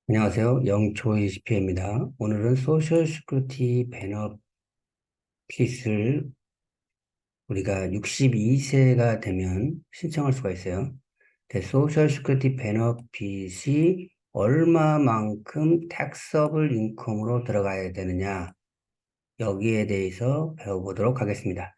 안녕하세요. 영초이 CPA입니다. 오늘은 소셜 시큐리티 베너핏을 우리가 62세가 되면 신청할 수가 있어요. 소셜 시큐리티 베너핏이 얼마만큼 택서블 인컴으로 들어가야 되느냐, 여기에 대해서 배워보도록 하겠습니다.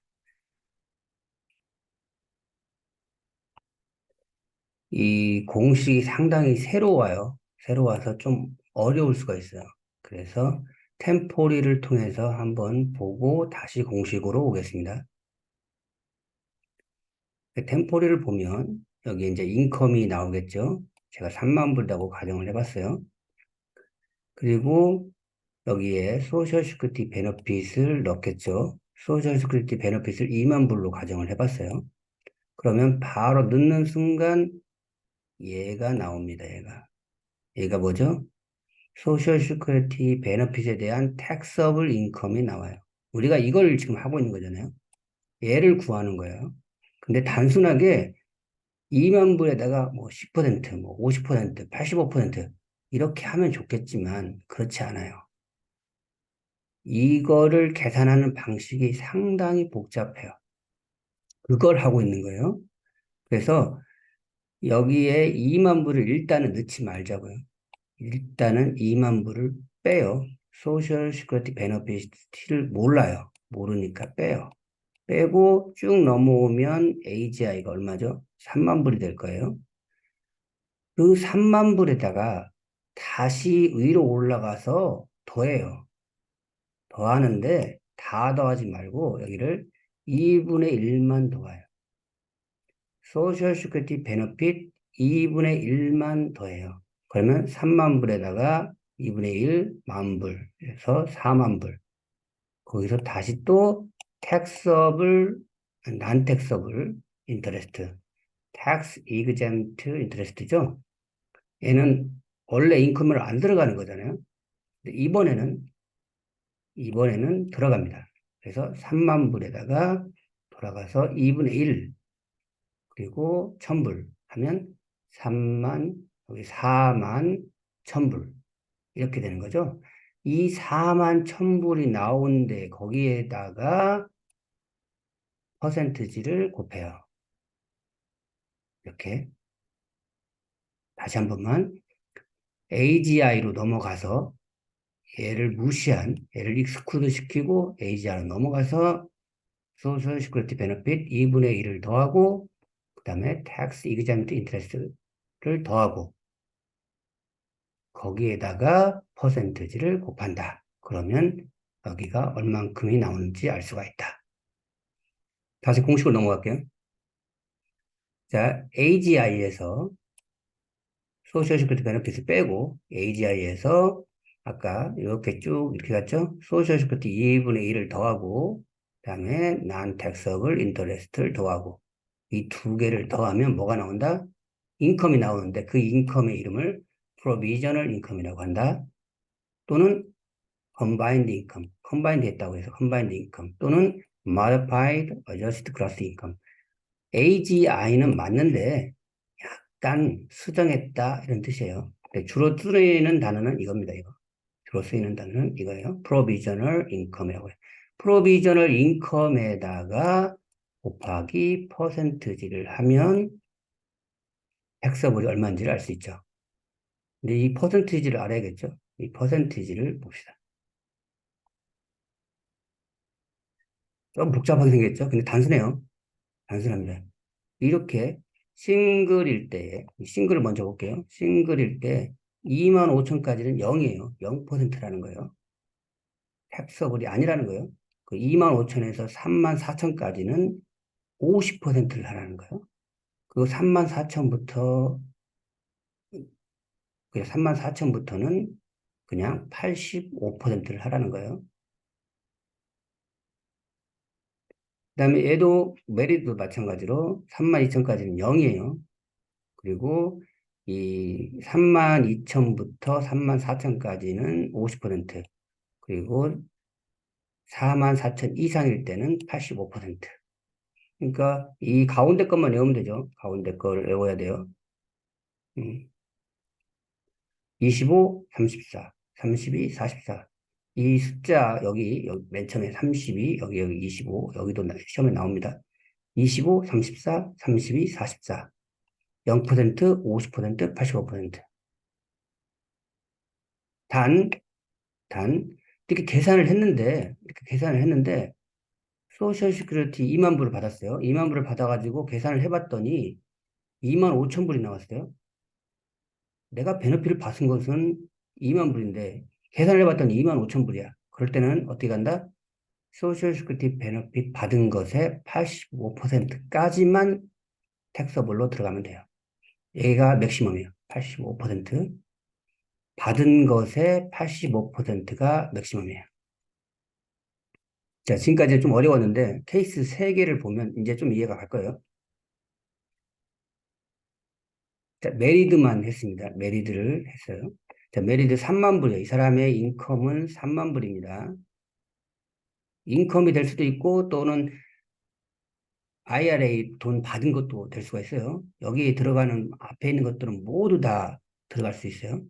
이 공식이 상당히 새로워요. 새로워서 좀 어려울 수가 있어요. 그래서 템포리를 통해서 한번 보고 다시 공식으로 오겠습니다. 템포리를 보면 여기 이제 인컴이 나오겠죠. 제가 3만 불이라고 가정을 해봤어요. 그리고 여기에 소셜 시큐리티 베너핏을 넣겠죠. 소셜 시큐리티 베너핏을 2만 불로 가정을 해봤어요. 그러면 바로 넣는 순간 얘가 나옵니다. 얘가 뭐죠? 소셜 시큐리티 베너핏에 대한 택서블 인컴이 나와요. 우리가 이걸 지금 하고 있는 거잖아요. 얘를 구하는 거예요. 근데 단순하게 2만 불에다가 뭐 10%, 뭐 50%, 85% 이렇게 하면 좋겠지만 그렇지 않아요. 이거를 계산하는 방식이 상당히 복잡해요. 그걸 하고 있는 거예요. 그래서 여기에 2만 불을 일단은 넣지 말자고요. 일단은 2만 불을 빼요. 소셜 시큐리티 베너피트를 몰라요. 모르니까 빼요. 빼고 쭉 넘어오면 AGI가 얼마죠? 3만 불이 될 거예요. 그 3만 불에다가 다시 위로 올라가서 더해요. 더하는데 다 더하지 말고 여기를 2분의 1만 더해요. 소셜 시큐리티 베너핏 2분의 1만 더해요. 그러면 3만 불에다가 2분의 1, 만 불, 그래서 4만 불. 거기서 다시 또 taxable, non-taxable interest, tax exempt interest죠. 얘는 원래 인컴을 안 들어가는 거잖아요. 근데 이번에는 들어갑니다. 그래서 3만 불에다가 돌아가서 2분의 1, 그리고 1000불 하면 3만, 여기 4만 1000불. 이렇게 되는 거죠. 이 4만 1000불이 나오는데 거기에다가 퍼센트지를 곱해요. 이렇게. 다시 한 번만. AGI로 넘어가서 얘를 익스클루드 시키고 AGI로 넘어가서 소셜 시큐리티 베너핏 2분의 1을 더하고 그 다음에 텍스 이그잼트 인트레스트를 더하고 거기에다가 퍼센트지를 곱한다. 그러면 여기가 얼만큼이 나오는지 알 수가 있다. 다시 공식으로 넘어갈게요. 자, AGI에서 소셜 시큐리티 베너핏을 빼고 AGI에서 아까 이렇게 쭉 이렇게 갔죠? 소셜 시큐리티 2분의 1을 더하고 그다음에 non taxable interest를 더하고 이 두 개를 더하면 뭐가 나온다? 인컴이 나오는데 그 인컴의 이름을 provisional income이라고 한다. 또는 combined income, combined 했다고 해서 combined income 또는 modified adjusted gross income. AGI는 맞는데 약간 수정했다 이런 뜻이에요. 주로 쓰이는 단어는 이겁니다. 이거. 주로 쓰이는 단어는 이거예요. provisional income이라고 해요. provisional income에다가 곱하기 퍼센트지를 하면 텍서블이 얼마인지를 알 수 있죠. 근데 이 퍼센트지를 알아야겠죠. 이 퍼센트지를 봅시다. 좀 복잡하게 생겼죠. 근데 단순해요. 단순합니다. 이렇게 싱글일 때, 싱글을 먼저 볼게요. 싱글일 때 2만 5천까지는 0이에요. 0%라는 거예요. 텍서블이 아니라는 거예요. 그 2만 5천에서 3만 4천까지는 50%를 하라는 거예요. 그 3만 4천부터, 그 3만 4천부터는 그냥 85%를 하라는 거예요. 그 다음에 얘도 메리트도 마찬가지로 3만 2천까지는 0이에요. 그리고 이 3만 2천부터 3만 4천까지는 50%, 그리고 4만 4천 이상일 때는 85%. 그러니까 이 가운데 것만 외우면 되죠. 가운데 걸 외워야 돼요. 음. 25, 34, 32, 44. 이 숫자 여기 맨 처음에 32, 여기 25, 여기도 시험에 나옵니다. 25, 34, 32, 44. 0%, 50%, 85%. 단, 단, 이렇게 계산을 했는데, 소셜 시큐리티 2만 불을 받았어요. 2만 불을 받아가지고 계산을 해봤더니 2만 5천 불이 나왔어요. 내가 베너핏을 받은 것은 2만 불인데, 계산을 해봤더니 2만 5천 불이야. 그럴 때는 어떻게 간다? 소셜 시큐리티 베너핏 받은 것의 85%까지만 텍서블로 들어가면 돼요. 얘가 맥시멈이에요. 85%. 받은 것의 85%가 맥시멈이에요. 자, 지금까지 좀 어려웠는데 케이스 3개를 보면 이제 좀 이해가 갈 거예요. 자, 메리드만 했습니다. 메리드를 했어요. 자, 메리드 3만 불이에요. 이 사람의 인컴은 3만 불입니다. 인컴이 될 수도 있고 또는 IRA 돈 받은 것도 될 수가 있어요. 여기 들어가는 앞에 있는 것들은 모두 다 들어갈 수 있어요.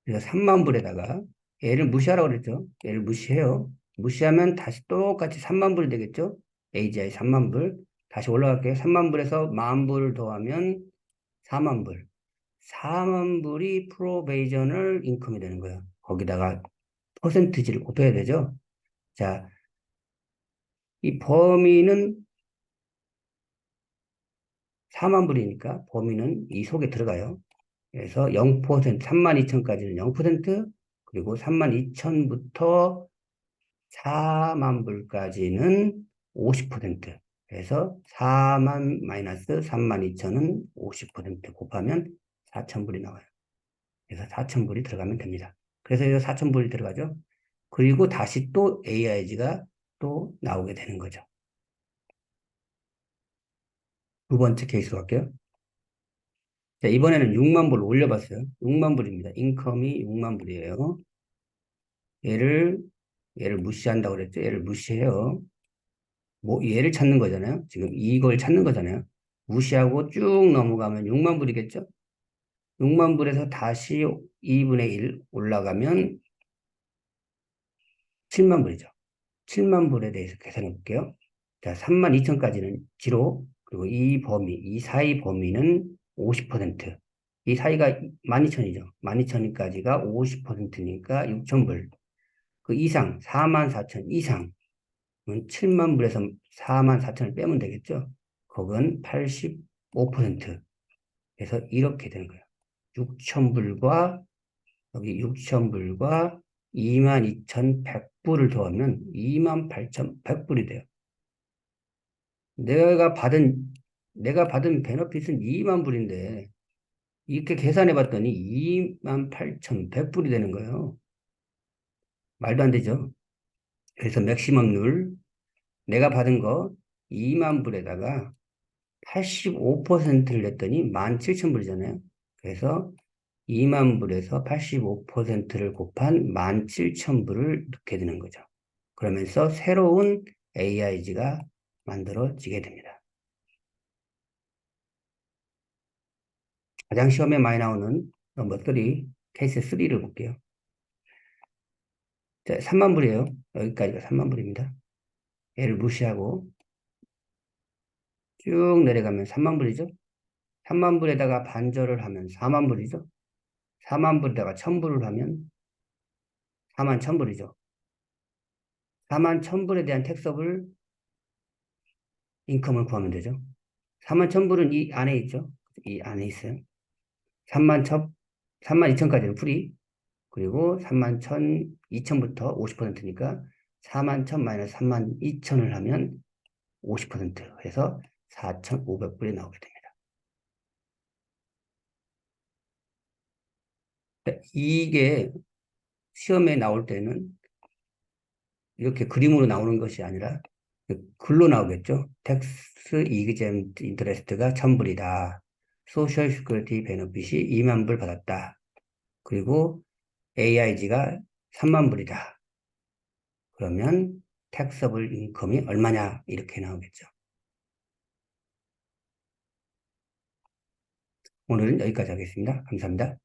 그래서 3만 불에다가 얘를 무시하라고 그랬죠. 얘를 무시해요. 무시하면 다시 똑같이 3만 불 되겠죠. AGI 3만 불. 다시 올라갈게요. 3만 불에서 만 불 더하면 4만 불. 4만 불이 프로베이저널 인컴이 되는 거예요. 거기다가 퍼센티지를 곱해야 되죠. 자, 이 범위는 4만 불이니까 범위는 이 속에 들어가요. 그래서 0%, 32,000까지는 0%, 그리고 32,000부터 4만 불까지는 50%. 그래서 4만 마이너스 32,000은 50% 곱하면 4,000불이 나와요. 그래서 4,000불이 들어가면 됩니다. 그래서 여기 4,000불이 들어가죠. 그리고 다시 또 AIG가 또 나오게 되는 거죠. 두 번째 케이스로 갈게요. 자, 이번에는 6만 불 올려봤어요. 6만 불입니다. 인컴이 6만 불이에요. 얘를, 얘를 무시한다고 그랬죠. 얘를 무시해요. 뭐, 얘를 찾는 거잖아요. 지금 이걸 찾는 거잖아요. 무시하고 쭉 넘어가면 6만 불이겠죠? 6만 불에서 다시 2분의 1 올라가면 7만 불이죠. 7만 불에 대해서 계산해 볼게요. 자, 3만 2천까지는 지로, 그리고 이 범위, 이 사이 범위는 50%. 이 사이가 12,000이죠. 12,000까지가 50%니까 6,000불. 그 이상, 4만 4천 이상, 7만 불에서 4만 4천을 빼면 되겠죠? 그건 85%. 그래서 이렇게 되는 거예요. 6천불과 여기 6천불과 22,100불을 더하면 28,100불이 돼요. 내가 받은 내가 받은 베너핏은 2만 불인데 이렇게 계산해 봤더니 28,100불이 되는 거예요. 말도 안 되죠. 그래서 맥시멈 룰 내가 받은 거 2만 불에다가 85%를 냈더니 17,000불이잖아요. 그래서 2만 불에서 85%를 곱한 17,000불을 넣게 되는 거죠. 그러면서 새로운 AIG가 만들어지게 됩니다. 가장 시험에 많이 나오는 넘버 3, 케이스 3를 볼게요. 자, 3만 불이에요. 여기까지가 3만 불입니다. 얘를 무시하고 쭉 내려가면 3만 불이죠. 3만 불에다가 반절을 하면 4만 불이죠. 4만 불에다가 1,000불을 하면 4만 1,000불이죠. 4만 1,000불에 대한 택서블 인컴을 구하면 되죠. 4만 1,000불은 이 안에 있죠. 이 안에 있어요. 3만 2천까지는 프리. 그리고 3만 2천부터 50%니까 4만 1천 마이너스 3만 2천을 하면 50% 해서 4,500불이 나오게 됩니다. 이게 시험에 나올 때는 이렇게 그림으로 나오는 것이 아니라 글로 나오겠죠. 텍스 이그잼트 인터레스트가 1,000불이다. 소셜 시큐리티 베너핏이 2만 불 받았다. 그리고 AIG가 3만 불이다. 그러면 택서블 인컴이 얼마냐 이렇게 나오겠죠. 오늘은 여기까지 하겠습니다. 감사합니다.